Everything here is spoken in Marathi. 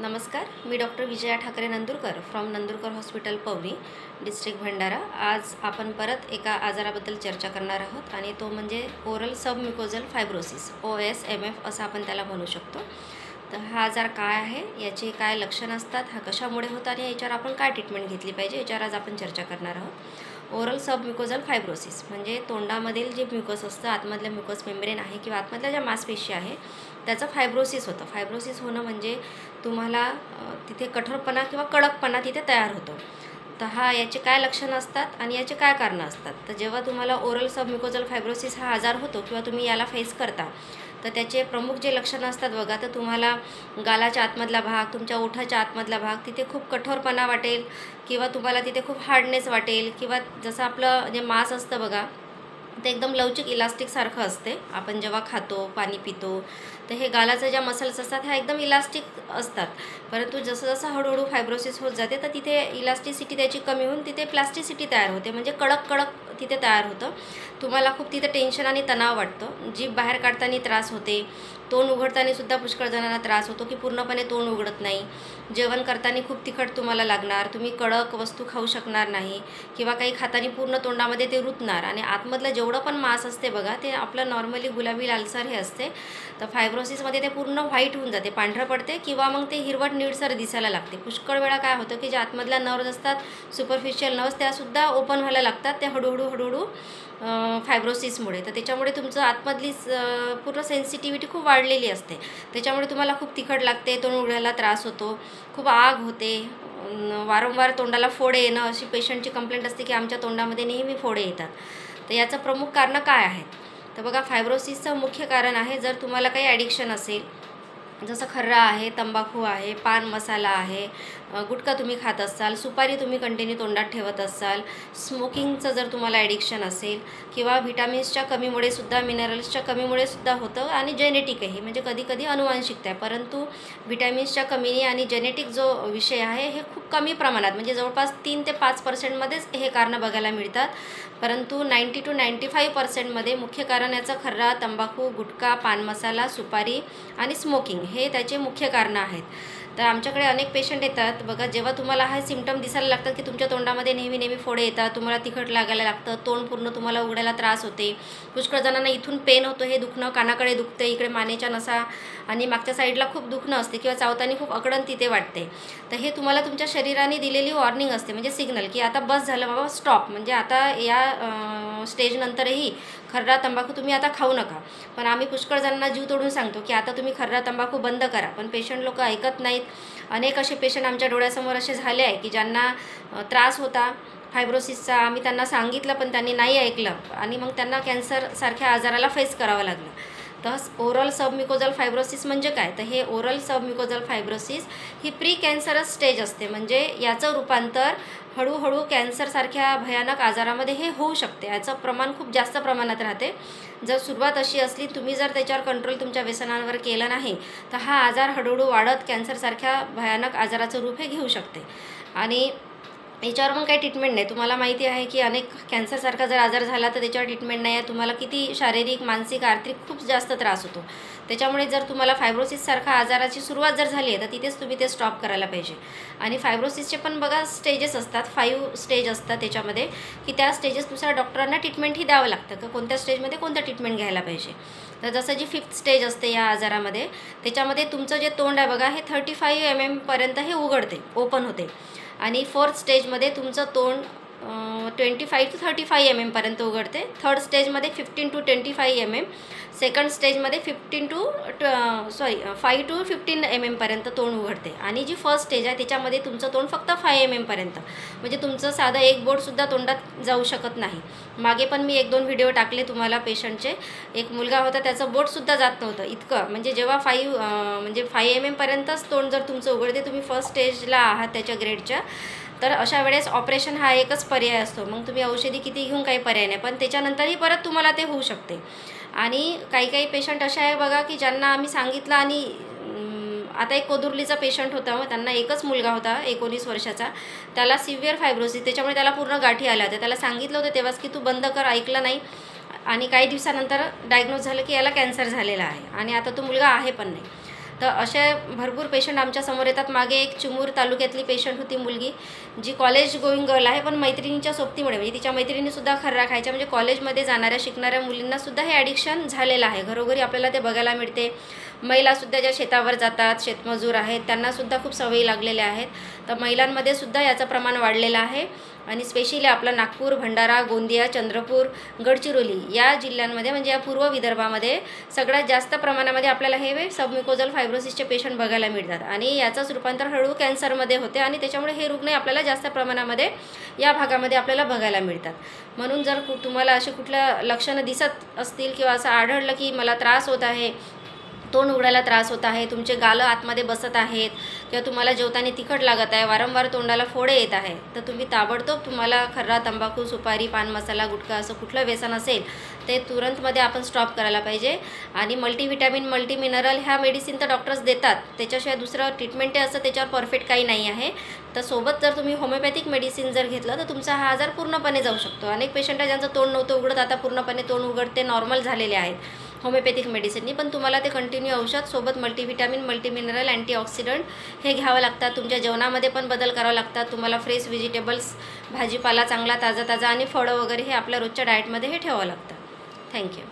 नमस्कार, मी doctor Vijaya Thackeray Nandurkar from Nandurkar hospital Pawani, district Bhandara. आज आपण परत एका आजाराबद्दल चर्चा करणार आहोत आणि तो म्हणजे ओरल सबम्युकोजल फायब्रोसिस, OSMF असं आपण त्याला म्हणू शकतो। तर हा आजार काय आहे, याचे काय लक्षणं असतात, हा कशामुळे होतो आणि याच्यावर आपण काय ट्रीटमेंट घेतली पाहिजे, याच्यावर आज आपण चर्चा करणार आहोत। ओरल सबम्युकोजल फायब्रोसिस म्हणजे तोंडामधील जे म्युकस असतं, आतमधलं म्युकस मेम्ब्रेन आहे किंवा आतमधल्या ज्या मांसपेशी आहे त्याचं फायब्रोसिस होतं। फायब्रोसिस होणं म्हणजे तुम्हाला तिथे कठोरपणा किंवा कडकपणा तिथे तयार होतो। तर याचे काय लक्षणं असतात आणि याचे काय कारणं असतात। तर जेव्हा तुम्हाला ओरल सबम्युकोजल फायब्रोसिस हा आजार होतो किंवा तुम्ही याला फेस करता, तर त्याचे प्रमुख जे लक्षणं असतात बघा, तर तुम्हाला गालाच्या आतमधला भाग, तुमच्या ओठाच्या आतमधला भाग तिथे खूप कठोरपणा वाटेल किंवा तुम्हाला तिथे खूप हार्डनेस वाटेल किंवा जसं आपलं जे मांस असतं बघा, ते एकदम लवचिक इलास्टिकसारखं असते। आपण जेव्हा खातो, पाणी पितो, तर हे गालाच्या ज्या मसल्स असतात ह्या एकदम इलास्टिक असतात, परंतु जसं जसं हळूहळू फायब्रोसिस होत जाते तर तिथे इलास्टिसिटी त्याची कमी होऊन तिथे प्लास्टिसिटी तयार होते, म्हणजे कडक कडक तिथे तयार होतं। तुम्हाला खूप तिथे टेन्शन आणि तणाव वाटतो, जीभ बाहेर काढताना त्रास होते, तोंड उघडताना सुद्धा पुष्कळ जणांना त्रास होतो की पूर्णपणे तोंड उघडत नाही, जेवण करताना खूप तिखट तुम्हाला लागणार, तुम्ही कडक वस्तू खाऊ शकणार नाही किंवा काही खाताना पूर्ण तोंडामध्ये ते रुतणार आणि आतमधलं जेवढं पण मांस असते बघा, ते आपलं नॉर्मली गुलाबी लालसर हे असते। तर फायब्रोसिसमध्ये ते पूर्ण व्हाईट होऊन जाते, पांढरं पडते किंवा मग ते हिरवट निळसर दिसायला लागते। पुष्कळ वेळा काय होतं की जे आतमधल्या नर्व्ज असतात, सुपरफिशियल नर्व्ज, त्यासुद्धा ओपन व्हायला लागतात त्या हळूहळू फायब्रोसिसमुळे। तर त्याच्यामुळे तुमचं आतमधली पूर्ण सेन्सिटिव्हिटी खूप वाढलेली असते, त्याच्यामुळे तुम्हाला खूप तिखट लागते, तोंड उघडायला त्रास होतो, खूप आग होते, वारंवार तोंडाला फोडे येणं अशी पेशंटची कंप्लेंट असते की आमच्या तोंडामध्ये नेहमी फोडे येतात। तर याचं प्रमुख कारणं काय आहेत, तर बघा, फायब्रोसिसचं मुख्य कारण आहे जर तुम्हाला काही ॲडिक्शन असेल, जसं खर्रा आहे, तंबाखू आहे, पान मसाला आहे, गुटखा तुम्ही खात असाल, सुपारी तुम्ही कंटिन्यू तोंडात ठेवत असाल, स्मोकिंगचं जर तुम्हाला ॲडिक्शन असेल किंवा व्हिटॅमिन्सच्या कमीमुळे सुद्धा, मिनरल्सच्या कमीमुळे सुद्धा होतं आणि जेनेटिकही, म्हणजे कधी कधी अनुवांशिकता आहे, परंतु व्हिटॅमिन्सच्या कमीने आणि जेनेटिक जो विषय आहे हे खूप कमी प्रमाणात, म्हणजे जवळपास 3 ते 5%मध्येच हे कारणं बघायला मिळतात, परंतु 90 to 95% मुख्य कारण याचं खर्रा, तंबाखू, गुटखा, पान मसाला, सुपारी आणि स्मोकिंग हे त्याचे मुख्य कारणं आहेत। तर आमच्याकडे अनेक पेशंट येतात बघा, जेव्हा तुम्हाला हा सिम्पटम दिसायला लागतात की तुमच्या तोंडामध्ये नेहमी फोडे येतात, तुम्हाला तिखट लागायला लागतं, तोंड पूर्ण तुम्हाला उघडायला त्रास होते, पुष्कळ जणांना इथून पेन होतो, हे दुखणं कानाकडे दुखते, इकडे मानेच्या नसा आणि मागच्या साईडला खूप दुखणं असते किंवा चावताना खूप अकडण तिथे वाटते, तर हे तुम्हाला तुमच्या शरीराने दिलेली वॉर्निंग असते, म्हणजे सिग्नल की आता बस झालं बाबा, स्टॉप, म्हणजे आता या स्टेजनंतरही खर्रा तंबाखू तुम्ही आता खाऊ नका। पण आम्ही पुष्कळ जणांना जीव तोडून सांगतो की आता तुम्ही खर्रा तंबाखू बंद करा, पण पेशंट लोक ऐकत नाहीत। अनेक असे पेशंट आमच्या डोळ्यासमोर असे झाले आहे की ज्यांना त्रास होता फायब्रोसिसचा, आम्ही त्यांना सांगितलं पण त्यांनी नाही ऐकलं आणि मग त्यांना कॅन्सरसारख्या आजाराला फेस करावं लागलं। तर ओरल सबम्युकोजल फायब्रोसिस म्हणजे काय, तर हे ओरल सबम्युकोजल फायब्रोसिस ही प्री कॅन्सरस स्टेज असते, म्हणजे याचं रूपांतर हळूहळू कॅन्सरसारख्या भयानक आजारामध्ये हे होऊ शकते, याचं प्रमाण खूप जास्त प्रमाणात राहते। जर सुरुवात अशी असली, तुम्ही जर त्याच्यावर कंट्रोल तुमच्या व्यसनांवर केलं नाही, तर हा आजार हळूहळू वाढत कॅन्सरसारख्या भयानक आजाराचं रूप हे घेऊ शकते आणि याच्यावर मग काही ट्रीटमेंट नाही। तुम्हाला माहिती आहे की अनेक कॅन्सरसारखा जर आजार झाला तर त्याच्यावर ट्रीटमेंट नाही आहे, तुम्हाला किती शारीरिक, मानसिक, आर्थिक खूप जास्त त्रास होतो। त्याच्यामुळे जर तुम्हाला फायब्रोसिससारखा आजाराची सुरुवात जर झाली आहे तर तिथेच तुम्ही ते स्टॉप करायला पाहिजे। आणि फायब्रोसिसचे पण बघा स्टेजेस असतात, 5 स्टेज असतात त्याच्यामध्ये, की त्या स्टेजेसनुसार डॉक्टरांना ट्रीटमेंटही द्यावं लागतं की कोणत्या स्टेजमध्ये कोणतं ट्रीटमेंट घ्यायला पाहिजे। तर जसं जी 5th स्टेज असते या आजारामध्ये, त्याच्यामध्ये तुमचं जे तोंड आहे बघा, हे 35 mm पर्यंत हे उघडते, ओपन होते आणि 4th स्टेजमध्ये तुमचं तोंड 25 to 35 mm पर्यंत उघडते, 3rd स्टेजमध्ये 15 to 25 mm, 2nd स्टेजमध्ये 5 to 15 mm पर्यंत तोंड उघडते आणि जी 1st स्टेज आहे त्याच्यामध्ये तुमचं तोंड फक्त 5 mm पर्यंत, म्हणजे तुमचं साधं एक बोटसुद्धा तोंडात जाऊ शकत नाही। मागे पण मी 1-2 व्हिडिओ टाकले तुम्हाला पेशंटचे, एक मुलगा होता त्याचं बोटसुद्धा जात नव्हतं इतकं, म्हणजे जेव्हा 5 mm पर्यंतच तोंड जर तुमचं उघडते, तुम्ही 1st स्टेजला आहात त्याच्या ग्रेडच्या, तर अशा वेळेस ऑपरेशन हा एकच पर्याय असतो। मग तुम्ही औषधी किती घेऊन काही पर्याय नाही, पण त्याच्यानंतरही परत तुम्हाला ते होऊ शकते। आणि काही पेशंट असे आहे बघा की ज्यांना आम्ही सांगितलं, आणि आता एक कोदुर्लीचा पेशंट होता, मग त्यांना एकच मुलगा होता 19 वर्षाचा, त्याला सिव्हिअर फायब्रोसिस, त्याच्यामुळे त्याला पूर्ण गाठी आल्या होत्या, त्याला सांगितलं होतं तेव्हाच की तू बंद कर, ऐकलं नाही आणि काही दिवसानंतर डायग्नोज झालं की याला कॅन्सर झालेला आहे आणि आता तो मुलगा आहे पण नाही। तर अशा भरपूर पेशंट आमच्यासमोर येतात. मागे एक चिमूर तालुक्यातली पेशंट होती मुलगी, जी कॉलेज गोईंग गर्ल आहे, पण मैत्रिणींच्या सोबतीमुळे म्हणजे तिच्या मैत्रिणीसुद्धा खर्रा खायच्या. म्हणजे कॉलेजमध्ये जाणाऱ्या शिकणाऱ्या मुलींनासुद्धा हे ॲडिक्शन झालेलं आहे. घरोघरी आपल्याला ते बघायला मिळते. महिलासुद्धा ज्या शेतावर जातात, शेतमजूर आहेत, त्यांनासुद्धा खूप सवयी लागलेल्या आहेत. तर महिलांमध्ये सुद्धा याचं प्रमाण वाढलेलं आहे. आणि स्पेशली आपला नागपूर, भंडारा, गोंदिया, चंद्रपूर, गडचिरोली या जिल्ह्यांमध्ये म्हणजे या पूर्व विदर्भामध्ये सगळ्यात जास्त प्रमाणामध्ये आपल्याला हे सबम्युकोजल फायब्रोसिसचे पेशंट बघायला मिळतात. आणि याचंच रूपांतर हळूहळू कॅन्सरमध्ये होते आणि त्याच्यामुळे हे रुग्ण आपल्याला जास्त प्रमाणामध्ये या भागामध्ये आपल्याला बघायला मिळतात. म्हणून जर तुम्हाला अशी कुठल्या लक्षणं दिसत असतील किंवा असं आढळलं की मला त्रास होत आहे, तोंड उघडायला त्रास होत आहे, तुमचे गालं आतमध्ये बसत आहेत किंवा तुम्हाला जेवताना तिखट लागत आहे, वारंवार तोंडाला फोडे येत आहे, तर तुम्ही ताबडतोब तुम्हाला खर्रा, तंबाखू, सुपारी, पान मसाला, गुटखा असं कुठलं व्यसन असेल ते तुरंतमध्ये आपण स्टॉप करायला पाहिजे. आणि मल्टीव्हिटॅमिन, मल्टीमिनरल ह्या मेडिसिन तर डॉक्टर्स देतात, त्याच्याशिवाय दुसरं ट्रीटमेंट असं त्याच्यावर परफेक्ट काही नाही आहे. तर सोबत जर तुम्ही होमिओपॅथिक मेडिसिन जर घेतलं तर तुमचा हा आजार पूर्णपणे जाऊ शकतो. अनेक पेशंट आहे ज्यांचं तोंड नव्हतं उघडत, आता पूर्णपणे तोंड उघडते, नॉर्मल झालेले आहेत होमिओपॅथिक मेडिसिननी. पण तुम्हाला ते कंटिन्यू औषध सोबत मल्टीव्हिटॅमिन, मल्टीमिनरल, अँटीऑक्सिडंट हे घ्यावं लागतात. तुमच्या जेवणामध्ये पण बदल करावं लागतात. तुम्हाला फ्रेश व्हेजिटेबल्स, भाजीपाला चांगला ताजा ताजा आणि फळं वगैरे हे आपल्या रोजच्या डाएटमध्ये हे ठेवावं लागतं. थँक्यू.